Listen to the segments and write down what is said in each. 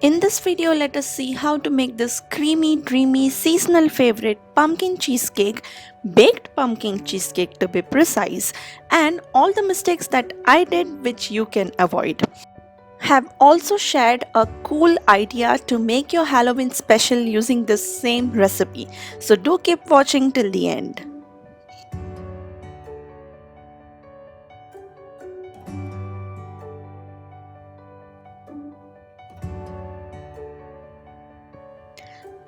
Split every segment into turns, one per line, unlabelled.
In this video, let us see how to make this creamy, dreamy, seasonal favorite pumpkin cheesecake, baked pumpkin cheesecake to be precise, and all the mistakes that I did which you can avoid. Have also shared a cool idea to make your Halloween special using this same recipe. So do keep watching till the end.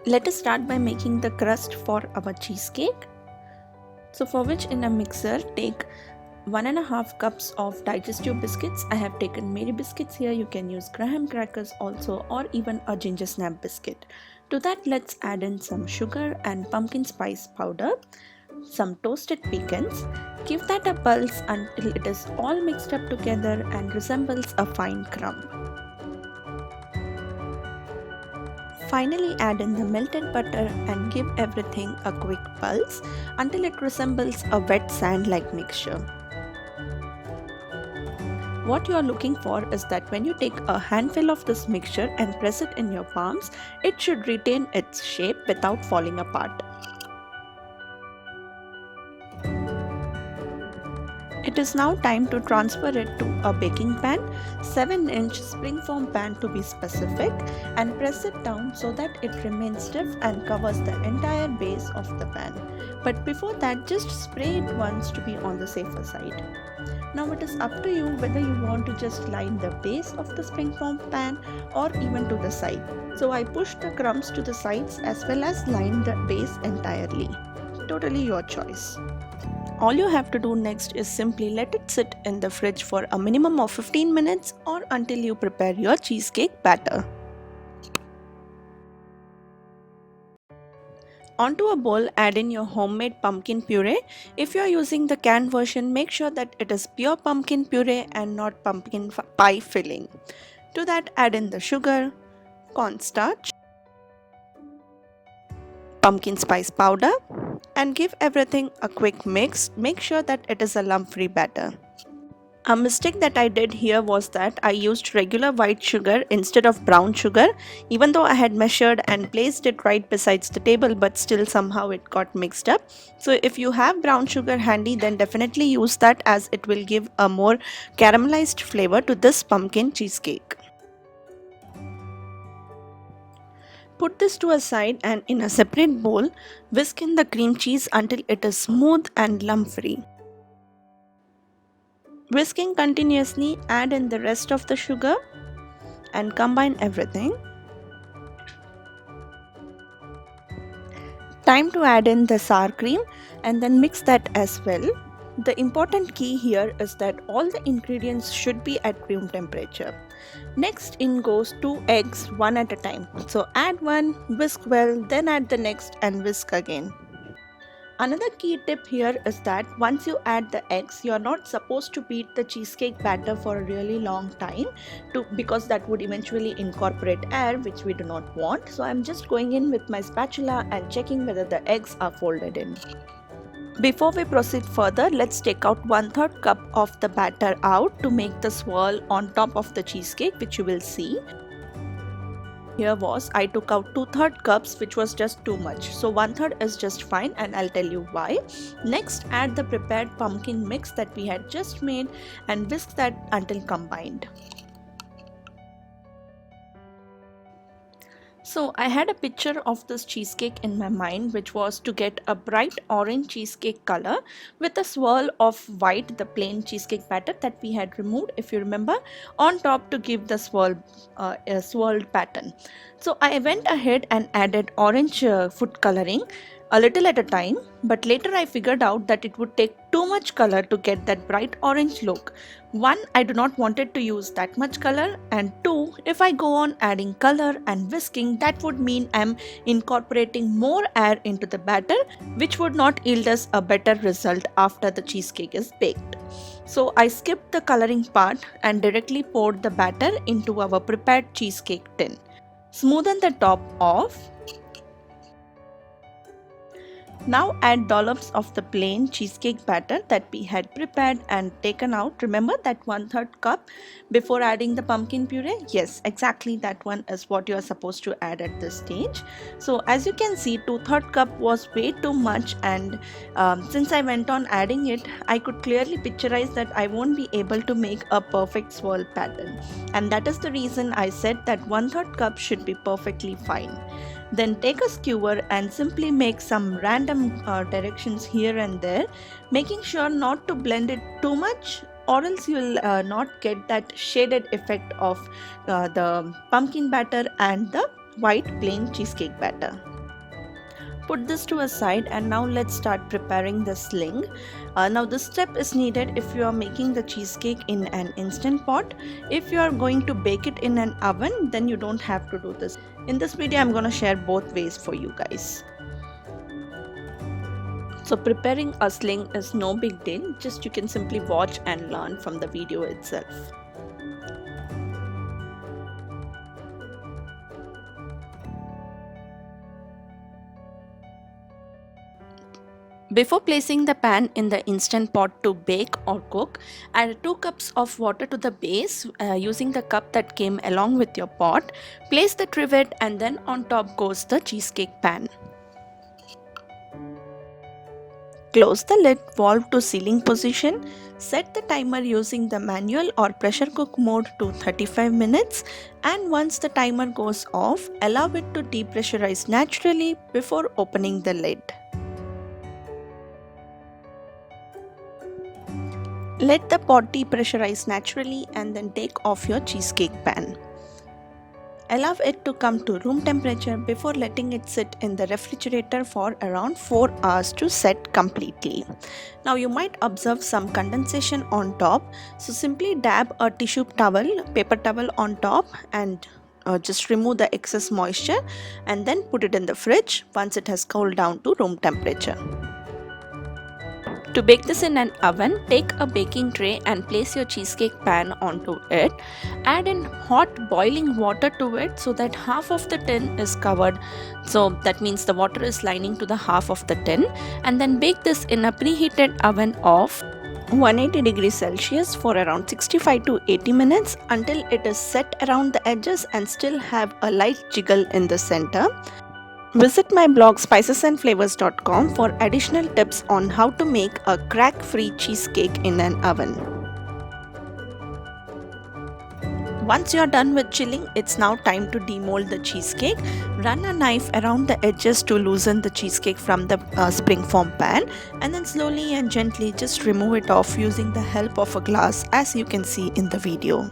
Let us start by making the crust for our cheesecake. So for which in a mixer take 1.5 cups of digestive biscuits. I have taken Mary biscuits here. You can use graham crackers also, or even a ginger snap biscuit. To that, let's add in some sugar and pumpkin spice powder, some toasted pecans. Give that a pulse until it is all mixed up together and resembles a fine crumb. Finally, add in the melted butter and give everything a quick pulse until it resembles a wet sand-like mixture. What you are looking for is that when you take a handful of this mixture and press it in your palms, it should retain its shape without falling apart. It is now time to transfer it to a baking pan, 7-inch springform pan to be specific, and press it down so that it remains stiff and covers the entire base of the pan. But before that, just spray it once to be on the safer side. Now it is up to you whether you want to just line the base of the springform pan or even to the side. So I pushed the crumbs to the sides as well as lined the base entirely. Totally your choice. All you have to do next is simply let it sit in the fridge for a minimum of 15 minutes or until you prepare your cheesecake batter. Onto a bowl, add in your homemade pumpkin puree. If you are using the canned version, make sure that it is pure pumpkin puree and not pumpkin pie filling. To that, add in the sugar, cornstarch, pumpkin spice powder, and give everything a quick mix. Make sure that it is a lump-free batter. A mistake that I did here was that I used regular white sugar instead of brown sugar, even though I had measured and placed it right besides the table, but still somehow it got mixed up. So if you have brown sugar handy, then definitely use that, as it will give a more caramelized flavor to this pumpkin cheesecake. Put this to a side and in a separate bowl, whisk in the cream cheese until it is smooth and lump-free. Whisking continuously, add in the rest of the sugar and combine everything. Time to add in the sour cream and then mix that as well. The important key here is that all the ingredients should be at room temperature. Next in goes 2 eggs, one at a time. So add one, whisk well, then add the next and whisk again. Another key tip here is that once you add the eggs, you are not supposed to beat the cheesecake batter for a really long time because that would eventually incorporate air, which we do not want. So I'm just going in with my spatula and checking whether the eggs are folded in. Before we proceed further, let's take out 1/3 cup of the batter out to make the swirl on top of the cheesecake, which you will see. Here was I took out 2/3 cups, which was just too much. So 1/3 is just fine, and I'll tell you why. Next, add the prepared pumpkin mix that we had just made and whisk that until combined. So I had a picture of this cheesecake in my mind, which was to get a bright orange cheesecake color with a swirl of white, the plain cheesecake batter that we had removed, if you remember, on top to give the swirled pattern. So I went ahead and added orange food coloring a little at a time, but later I figured out that it would take too much color to get that bright orange look. One, I do not want it to use that much color, and two, if I go on adding color and whisking, that would mean I'm incorporating more air into the batter, which would not yield us a better result after the cheesecake is baked. So I skipped the coloring part and directly poured the batter into our prepared cheesecake tin. Smoothen the top off. Now add dollops of the plain cheesecake batter that we had prepared and taken out. Remember that 1/3 cup before adding the pumpkin puree? Yes, exactly that one is what you are supposed to add at this stage. So as you can see, 2/3 cup was way too much, and since I went on adding it, I could clearly picturize that I won't be able to make a perfect swirl pattern, and that is the reason I said that 1/3 cup should be perfectly fine. Then take a skewer and simply make some random directions here and there, making sure not to blend it too much, or else you will not get that shaded effect of the pumpkin batter and the white plain cheesecake batter. Put this to a side, and now let's start preparing the sling. Now this step is needed if you are making the cheesecake in an instant pot. If you are going to bake it in an oven, then you don't have to do this. In this video I'm going to share both ways for you guys. So preparing a sling is no big deal, just you can simply watch and learn from the video itself. Before placing the pan in the instant pot to bake or cook, add 2 cups of water to the base using the cup that came along with your pot. Place the trivet, and then on top goes the cheesecake pan. Close the lid valve to sealing position. Set the timer using the manual or pressure cook mode to 35 minutes, and once the timer goes off, allow it to depressurize naturally before opening the lid. Let the pot depressurize naturally and then take off your cheesecake pan. Allow it to come to room temperature before letting it sit in the refrigerator for around 4 hours to set completely. Now you might observe some condensation on top, so simply dab a tissue towel, paper towel on top, and just remove the excess moisture and then put it in the fridge once it has cooled down to room temperature. To bake this in an oven, take a baking tray and place your cheesecake pan onto it. Add in hot boiling water to it so that half of the tin is covered. So that means the water is lining to the half of the tin, and then bake this in a preheated oven of 180 degrees Celsius for around 65 to 80 minutes until it is set around the edges and still have a light jiggle in the center. Visit my blog spicesandflavors.com for additional tips on how to make a crack-free cheesecake in an oven. Once you are done with chilling, it's now time to demold the cheesecake. Run a knife around the edges to loosen the cheesecake from the springform pan, and then slowly and gently just remove it off using the help of a glass, as you can see in the video.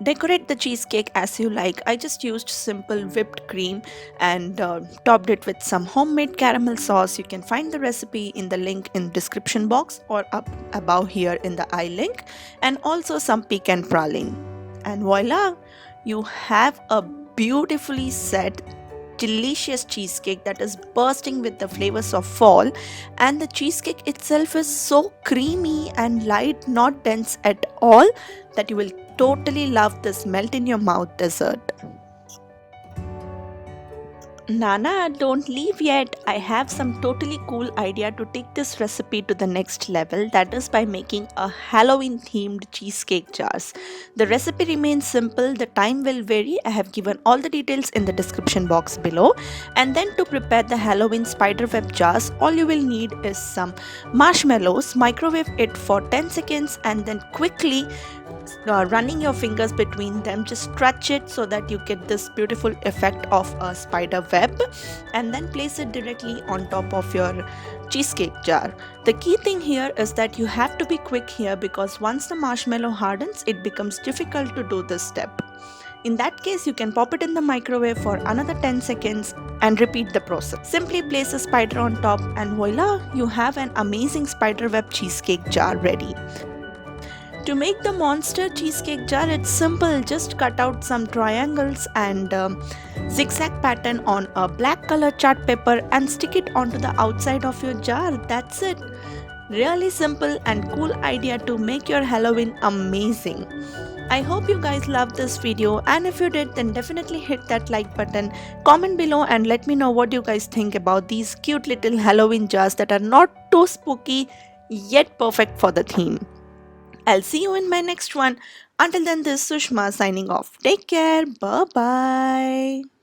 Decorate the cheesecake as you like. I just used simple whipped cream and topped it with some homemade caramel sauce. You can find the recipe in the link in description box or up above here in the I link, and also some pecan praline. And voila! You have a beautifully set delicious cheesecake that is bursting with the flavors of fall, and the cheesecake itself is so creamy and light, not dense at all, that you will totally love this melt in your mouth dessert. Nana, don't leave yet. I have some totally cool idea to take this recipe to the next level, that is by making a Halloween themed cheesecake jars. The recipe remains simple, the time will vary. I have given all the details in the description box below. And then to prepare the Halloween spiderweb jars, all you will need is some marshmallows. Microwave it for 10 seconds and then quickly running your fingers between them, just stretch it so that you get this beautiful effect of a spider web, and then place it directly on top of your cheesecake jar. The key thing here is that you have to be quick here, because once the marshmallow hardens, it becomes difficult to do this step. In that case, you can pop it in the microwave for another 10 seconds and repeat the process. Simply place a spider on top and voila, you have an amazing spiderweb cheesecake jar ready. To make the monster cheesecake jar, it's simple. Just cut out some triangles and zigzag pattern on a black color chart paper and stick it onto the outside of your jar. That's it. Really simple and cool idea to make your Halloween amazing. I hope you guys loved this video, and if you did, then definitely hit that like button, comment below and let me know what you guys think about these cute little Halloween jars that are not too spooky yet perfect for the theme. I'll see you in my next one. Until then, this is Sushma signing off. Take care. Bye bye.